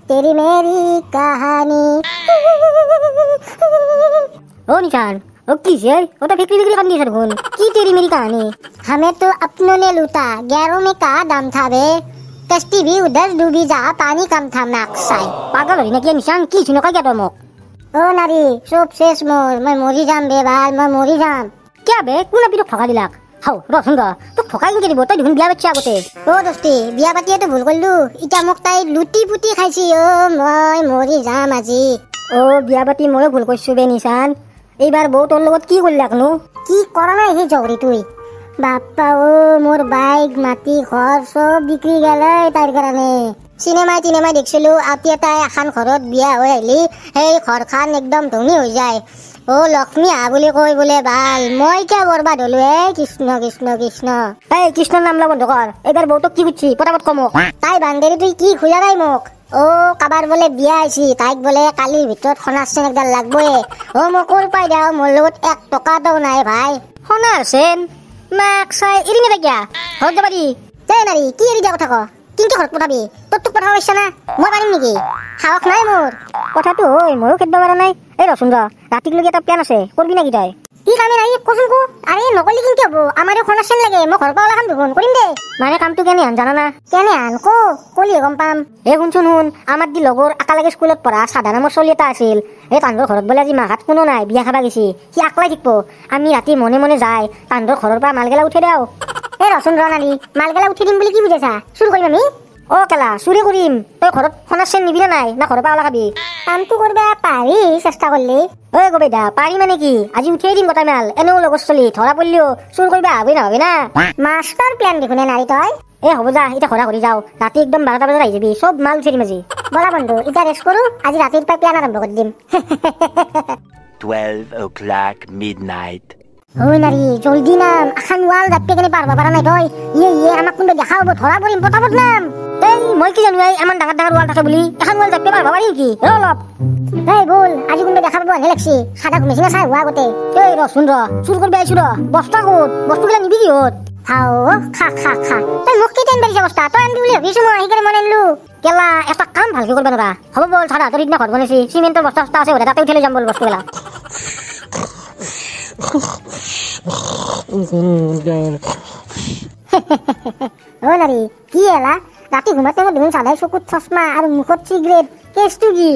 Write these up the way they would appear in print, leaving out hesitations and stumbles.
तेरी मेरी कहानी। ओ निशान, ओ किस है? वो तो फिक्री फिक्री करनी सर कौन? की तेरी मेरी कहानी? हमें तो अपनों ने लूटा, गैरों में कहा दम था बे। कश्ती भी उधर डूबी जा, पानी कम था नाकसाई। पागल हो रही ना क्या निशान? की सुनो क्या तो मोक? ओ नारी, सब शेष मोर, मैं मोरी जाम बे बाल, मैं मोरी जाम। क्या बे? कौन अभी तो फका दिलाक? हाउ रसुन द तो फकाई के দিব তই দেখুন বিয়া বাচ্চা আগতে ও দস্তি বিয়া পাতিয়ে তো ভুল করলু ইটা মোক তাই লুটি পুটি খাইছি ও মই মৰি যাম আজি ও বিয়া পাতি ময়ো ভুল কৰিছো বে নিশান এইবাৰ বউ তোৰ লগত কি কৰিলাকনো কি কৰা নাই হে জগৰি তুই বাপ্পা ও মোৰ বাইক মাটি ঘৰ সব বিক্ৰী গলে তাইৰ কাৰণে চিনেমা দেখিছিলো আতিয়া তাই এখন ঘৰত বিয়া হৈ আহিলি সেই ঘৰখন একদম ধনী হৈ যায় ओ लक्ष्मी आ बोले कोई बोले बाल মই क्या बर्बाद হলো এ কৃষ্ণ কৃষ্ণ কৃষ্ণ এই কৃষ্ণ নাম লা বন্ধ কর এবার বউ তো কি বুঝছি পটাপট কম তাই বান্দেরি তুই কি খুঁজা নাই মোক ও কাবার বলে বিয়া আইছি তাইক বলে কালির ভিতর খনার সেন একদাল লাগবে ও মকর পাই দাও মোর লগত 1 টাকা দাও নাই ভাই খনার সেন মাক সাই ইরি নে গিয়া হদ বাড়ি তাই নারি কি এরি যা কথা ক কিনকে ঘৰত পঠাবি তোৰ তো পঠাও ইচ্ছা না মই পাৰিম নেকি খাওয়াক নাই মোৰ কথাটো ওই ময়ো খেদব পাৰা নাই এই রসুন রাতিক লগে একটা প্ল্যান আছে করবি নাকি তাই কি কামে নাই কসুন কো আরে নকলি কিনকে হবো আমারে খনাছেন লাগে মই ঘর পাওলা কাম দুগুণ করিম দে মানে কামটো কেনে আন জানা না কেনে আন কো কলি গম পাম এ শুনছুন শুন আমার দি লগৰ আকালাগে স্কুলত পঢ়া সাধা নামৰ চলি এটা আছিল এই তান্দৰ ঘৰত বলে আজি মাঘাত কোনো নাই বিয়া খাবা গেছি কি আকলাই থাকিব আমি ৰাতি মনে মনে যাই তান্দৰ ঘৰৰ পৰা মালগেলা উঠে দেও এই রসুন রানালি মালগেলা উঠে দিম বুলি কি বুঝেছা শুরু করিম আমি ও কেলা চুরি করিম তই ঘৰত খনাছেন নিবি না নাই না ঘৰৰ পাওলা খাবি কামটো কৰবা পাৰি চেষ্টা কৰলে ওই গবেদা পাৰি মানে কি আজি উঠিয়ে দিম গোটা মাল এনেও লগৰ চলি ধরা পড়লিও চুর করবা হবে না মাস্টার প্ল্যান দেখুনে নারী তই এ হব যা এটা ঘরা করি যাও রাতে একদম 12টা বাজে আই যাবি সব মাল উঠিয়ে দিম আজি বলা বন্ধু এটা রেস্ট করু আজি রাতের পর প্ল্যান আরম্ভ করে দিম 12 o'clock midnight ওই নারী জলদি নাম আখান ওয়াল যাতে কেনে পারবা পারা নাই তই ইয়ে আমাক কোনবে দেখাও ধরা পড়িম পটাপট নাম এই মই কি জানো এই আমান ডাঙৰ ওয়াল থাকে বুলি এখন ওয়াল যাতে পারবা পারি কি অলপ এই বল আজি কোনবে দেখা পাবো আনে লাগছি সাদা ঘুমেছি না চাই হুয়া গতে এই রসুন চুর করবে আইছো বস্তা কত বস্তুগুলা নিবি কি হত হাও খা তই মোক কি টেন বেরিছে বস্তা তই আনবি বুলি ভাবিছো মই এইকারে মনে আনলু কেলা এটা কাম ভালকে করবা নৰা হ'ব বল সাদা তোর ইদনা ঘর বনেছি সিমেন্টের বস্তা আছে ওটা তাতে উঠে যাম বল বস্তুগুলা ও নারী কি এলা রাতি ঘুমাতে মই দুন সাদাই চকুত চশমা আর মুখত সিগারেট কেসটু কি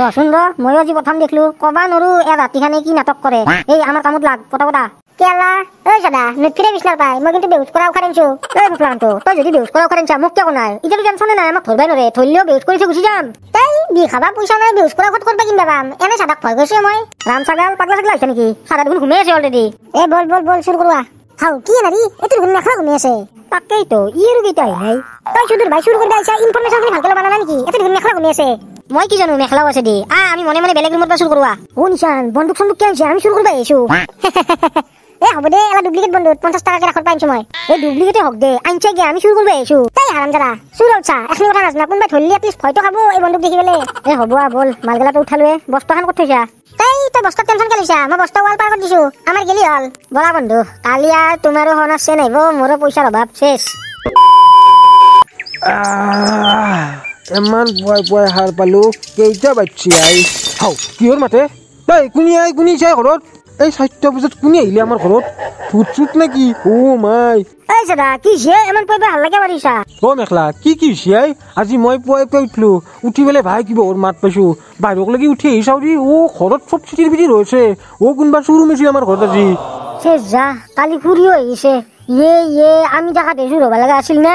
রসুন মই আজি প্রথম দেখলু কবা নরু এ রাতিখানে কি নাটক করে এই আমার কামত লাগ পটা কেলা ওই সাদা নেফিরে বিছনার পাই মই কিন্তু বেউস করা উখারেনছু এই ফুকলান্ত তুই যদি বেউস করা উখারেনছা মোক কেও নাই ইটা তো টেনশন নাই আমাক ধরবাই নরে ধরলিও বেউস করিছে গুছি যাম তাই বি খাবা পয়সা নাই বেউস করা কত করবা কিনবা বাম এনে সাদাক ভয় গৈছে মই রাম সাগাল পাগলা সাগলা আছে নাকি সাদা দুন ঘুমে আছে অলরেডি এ বল শুরু করবা হাও কি নারী এত ঘুম না ঘুমে আছে তাকেই তো ইয়ের গিটাই নাই তুই শুধু ভাই শুরু করবা আইছা ইনফরমেশন তুমি ভালকে বানানা নাকি এত ঘুম না ঘুমে আছে মই কি জানো মেখলাও আছে দি আমি মনে মনে বেলেগ রুমত শুরু করবা ও নিশান বন্দুক সন্দুক কি আছে আমি শুরু করবা আইছো এ হবে দে এলা ডুপ্লিকেট বন্ধু 50 টাকা কে রাখত পাইছো মই এই ডুপ্লিকেটে হক দে আইনছে কি আমি শুরু করবে আইছো তাই হারাম জারা শুরু হচ্ছে এখনি কথা নাছ না কোনবা ধরলি এটলিস্ট ভয় তো খাবো এই বন্দুক দেখি বেলে এ হবো বল মালগেলা তো উঠালুয়ে বস্তাখান কত থইছা তাই তো বস্তা টেনশন কেলিছা মই বস্তা ওয়াল পার করে দিছো আমার গেলি হল বলা বন্ধু কালি আর তোমারও হনাছে নাইবো মোর পয়সার অভাব শেষ এমান বয় হার পালো কেইটা বাচ্চি আই হাও কিহর মাতে তাই কুনি চাই ঘৰত এই 7টা বজাত কুনি আহিলে আমাৰ ঘৰত ফুটছুট নাকি ও মাই এই সাদা কি যে এমন পয়বা ভাল লাগে মারিছা ও মেখলা কি হইছে আই আজি মই পুৱাই উঠলো উঠি বেলে ভাই কি বহুত মাত পাইছো বাহিৰক লাগি উঠি আহি চাউৰি ও ঘৰত সব চিটিৰ বিটি ৰৈছে ও কোনবা চুৰু মেছি আমাৰ ঘৰত আজি সে যা কালি ফুরিও আহিছে ইয়ে আমি জায়গা দেছো রবা লাগা আছিল না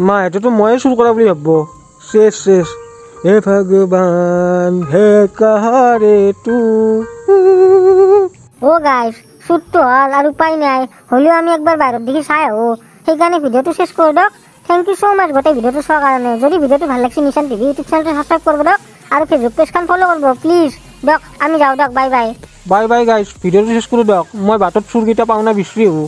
মা এটা তো মই শুরু করা বুলি ভাববো শেষ হে ভগবান হে কাহারে তু ও গাইস শুট তো হল আর উপায় নাই হলেও আমি একবার বাইরের দিকে চাই আহো সেইকাৰণে ভিডিওটো শেষ কৰে দক থ্যাংক ইউ সো মাচ গোটেই ভিডিওটো চোৱাৰ কাৰণে যদি ভিডিওটো ভাল লাগছে নিশান টিভি ইউটিউব চ্যানেলটো সাবস্ক্রাইব করব দক আর ফেসবুক পেজখন ফলো করব প্লিজ দক আমি যাও দক বাই গাইস ভিডিওটো শেষ করে দক মই বাটত চুৰকেইটা পাও না বিচৰি আহো